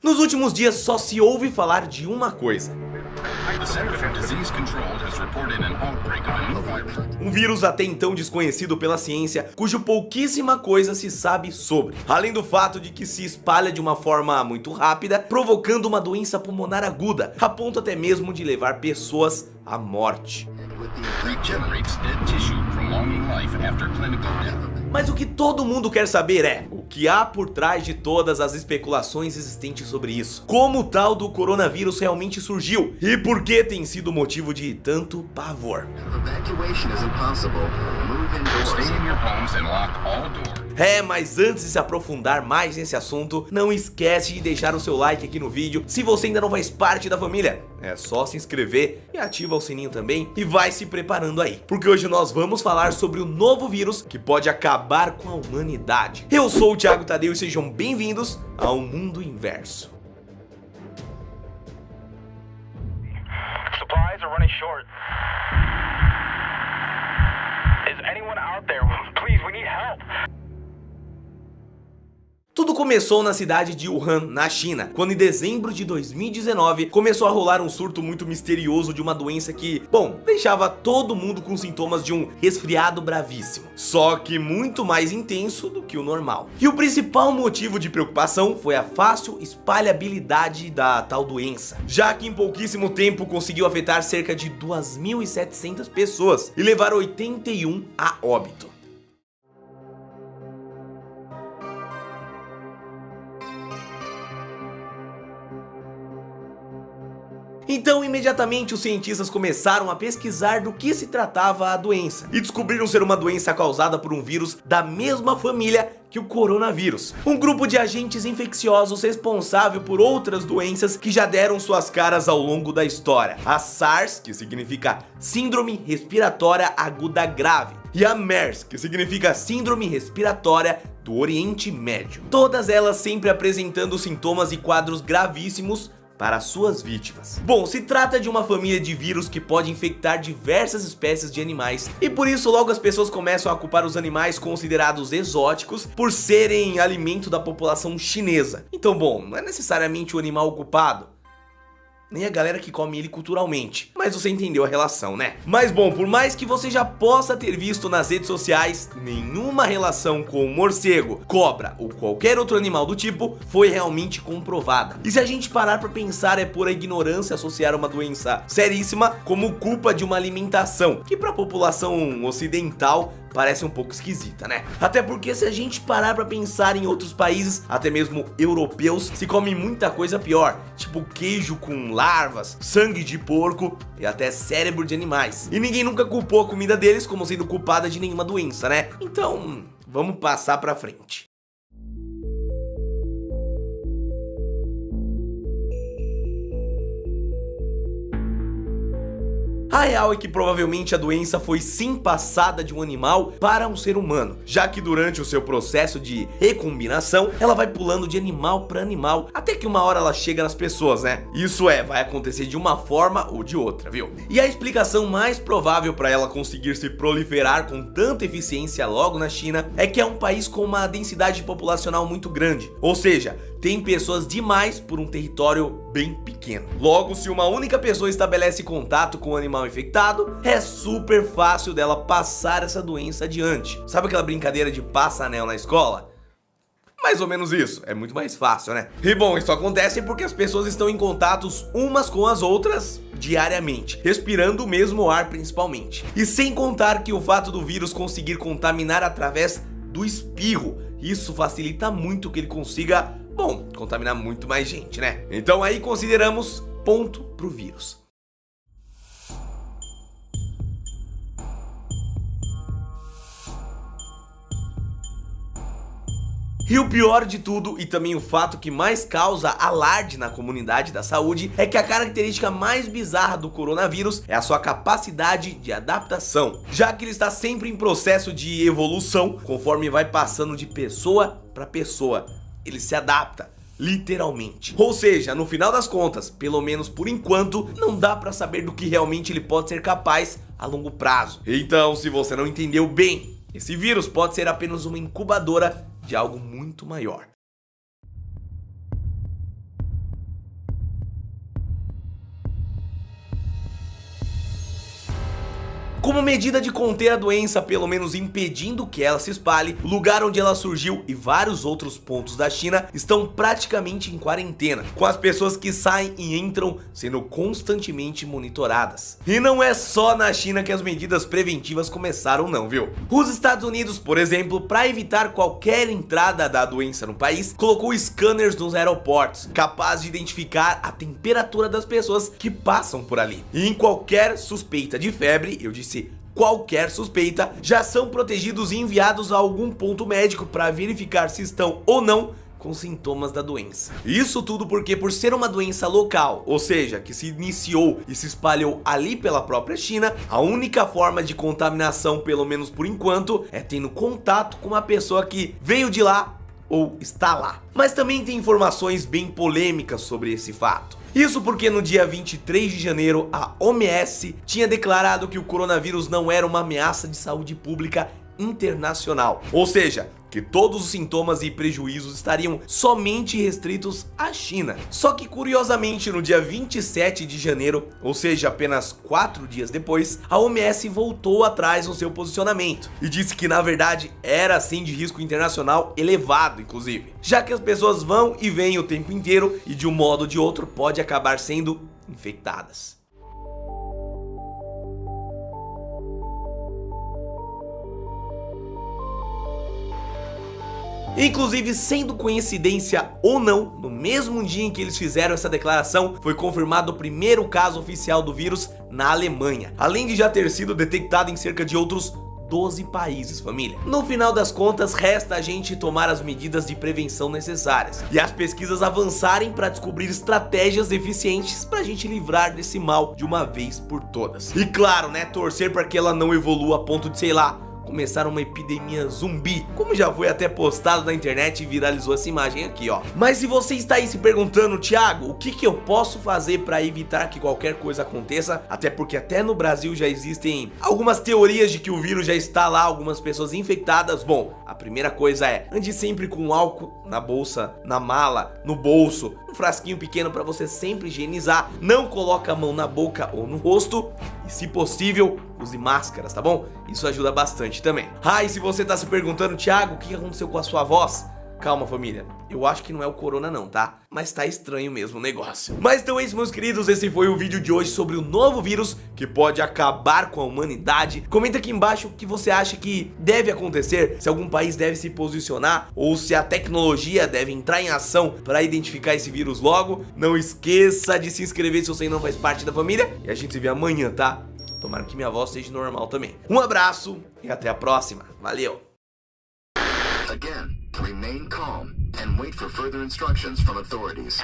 Nos últimos dias só se ouve falar de uma coisa: um vírus até então desconhecido pela ciência, cujo pouquíssima coisa se sabe sobre. Além do fato de que se espalha de uma forma muito rápida, provocando uma doença pulmonar aguda, a ponto até mesmo de levar pessoas à morte. Mas o que todo mundo quer saber é o que há por trás de todas as especulações existentes sobre isso. Como o tal do coronavírus realmente surgiu e por que tem sido motivo de tanto pavor. Mas antes de se aprofundar mais nesse assunto, não esquece de deixar o seu like aqui no vídeo. Se você ainda não faz parte da família, é só se inscrever e ativa o sininho também e vai se preparando aí, porque hoje nós vamos falar sobre o novo vírus que pode acabar com a humanidade. Eu sou o Thiago Tadeu e sejam bem-vindos ao Mundo Inverso. Supplies are running short. Is anyone out there? Please, we need help. Tudo começou na cidade de Wuhan, na China, quando em dezembro de 2019 começou a rolar um surto muito misterioso de uma doença que, bom, deixava todo mundo com sintomas de um resfriado bravíssimo, só que muito mais intenso do que o normal. E o principal motivo de preocupação foi a fácil espalhabilidade da tal doença, já que em pouquíssimo tempo conseguiu afetar cerca de 2.700 pessoas e levar 81 a óbito. Então, imediatamente os cientistas começaram a pesquisar do que se tratava a doença e descobriram ser uma doença causada por um vírus da mesma família que o coronavírus, um grupo de agentes infecciosos responsável por outras doenças que já deram suas caras ao longo da história: a SARS, que significa Síndrome Respiratória Aguda Grave, e a MERS, que significa Síndrome Respiratória do Oriente Médio, todas elas sempre apresentando sintomas e quadros gravíssimos para suas vítimas. Bom, se trata de uma família de vírus que pode infectar diversas espécies de animais, e por isso logo as pessoas começam a culpar os animais considerados exóticos por serem alimento da população chinesa. Então, bom, não é necessariamente o animal culpado, nem a galera que come ele culturalmente, mas você entendeu a relação, né? Mas bom, por mais que você já possa ter visto nas redes sociais, nenhuma relação com morcego, cobra ou qualquer outro animal do tipo foi realmente comprovada. E se a gente parar pra pensar, é pura ignorância associar uma doença seríssima como culpa de uma alimentação, que pra população ocidental parece um pouco esquisita, né? Até porque se a gente parar pra pensar em outros países, até mesmo europeus, se come muita coisa pior, tipo queijo com larvas, sangue de porco e até cérebro de animais. E ninguém nunca culpou a comida deles como sendo culpada de nenhuma doença, né? Então, vamos passar pra frente. A real é que provavelmente a doença foi sim passada de um animal para um ser humano, já que durante o seu processo de recombinação, ela vai pulando de animal para animal, até que uma hora ela chega nas pessoas, né? Isso vai acontecer de uma forma ou de outra, viu? E a explicação mais provável para ela conseguir se proliferar com tanta eficiência logo na China é que é um país com uma densidade populacional muito grande, ou seja, tem pessoas demais por um território bem pequeno. Logo, se uma única pessoa estabelece contato com o animal infectado, é super fácil dela passar essa doença adiante. Sabe aquela brincadeira de passa-anel na escola? Mais ou menos isso, é muito mais fácil, né? E bom, isso acontece porque as pessoas estão em contatos umas com as outras diariamente, respirando o mesmo ar principalmente. E sem contar que o fato do vírus conseguir contaminar através do espirro, isso facilita muito que ele consiga, bom, contaminar muito mais gente, né? Então aí consideramos ponto pro vírus. E o pior de tudo, e também o fato que mais causa alarde na comunidade da saúde, é que a característica mais bizarra do coronavírus é a sua capacidade de adaptação, já que ele está sempre em processo de evolução, conforme vai passando de pessoa para pessoa. Ele se adapta, literalmente. Ou seja, no final das contas, pelo menos por enquanto, não dá pra saber do que realmente ele pode ser capaz a longo prazo. Então, se você não entendeu bem, esse vírus pode ser apenas uma incubadora de algo muito maior. Como medida de conter a doença, pelo menos impedindo que ela se espalhe, o lugar onde ela surgiu e vários outros pontos da China estão praticamente em quarentena, com as pessoas que saem e entram sendo constantemente monitoradas. E não é só na China que as medidas preventivas começaram não, viu? Os Estados Unidos, por exemplo, para evitar qualquer entrada da doença no país, colocou scanners nos aeroportos, capazes de identificar a temperatura das pessoas que passam por ali. E em qualquer suspeita de febre, eu disse qualquer suspeita, já são protegidos e enviados a algum ponto médico para verificar se estão ou não com sintomas da doença. Isso tudo porque, por ser uma doença local, ou seja, que se iniciou e se espalhou ali pela própria China, a única forma de contaminação, pelo menos por enquanto, é tendo contato com uma pessoa que veio de lá ou está lá. Mas também tem informações bem polêmicas sobre esse fato. Isso porque no dia 23 de janeiro, a OMS tinha declarado que o coronavírus não era uma ameaça de saúde pública internacional, ou seja, que todos os sintomas e prejuízos estariam somente restritos à China. Só que curiosamente no dia 27 de janeiro, ou seja, apenas 4 dias depois, a OMS voltou atrás no seu posicionamento e disse que na verdade era sim de risco internacional elevado, inclusive, já que as pessoas vão e vêm o tempo inteiro e de um modo ou de outro pode acabar sendo infectadas. Inclusive, sendo coincidência ou não, no mesmo dia em que eles fizeram essa declaração, foi confirmado o primeiro caso oficial do vírus na Alemanha, além de já ter sido detectado em cerca de outros 12 países, família. No final das contas, resta a gente tomar as medidas de prevenção necessárias e as pesquisas avançarem para descobrir estratégias eficientes para a gente livrar desse mal de uma vez por todas. E claro, né, torcer para que ela não evolua a ponto de, sei lá, começar uma epidemia zumbi, como já foi até postado na internet e viralizou essa imagem aqui, ó. Mas se você está aí se perguntando, Thiago, o que eu posso fazer para evitar que qualquer coisa aconteça, até porque até no Brasil já existem algumas teorias de que o vírus já está lá, algumas pessoas infectadas. Bom, a primeira coisa é, ande sempre com álcool na bolsa, na mala, no bolso, um frasquinho pequeno para você sempre higienizar, não coloque a mão na boca ou no rosto e, se possível, use máscaras, tá bom? Isso ajuda bastante também. E se você tá se perguntando, Thiago, o que aconteceu com a sua voz? Calma, família, eu acho que não é o corona não, tá? Mas tá estranho mesmo o negócio. Mas então é isso, meus queridos, esse foi o vídeo de hoje sobre o novo vírus que pode acabar com a humanidade. Comenta aqui embaixo o que você acha que deve acontecer, se algum país deve se posicionar ou se a tecnologia deve entrar em ação para identificar esse vírus logo. Não esqueça de se inscrever se você ainda não faz parte da família e a gente se vê amanhã, tá? Tomara que minha voz seja normal também. Um abraço e até a próxima. Valeu! Again, remain calm and wait for further instructions from authorities.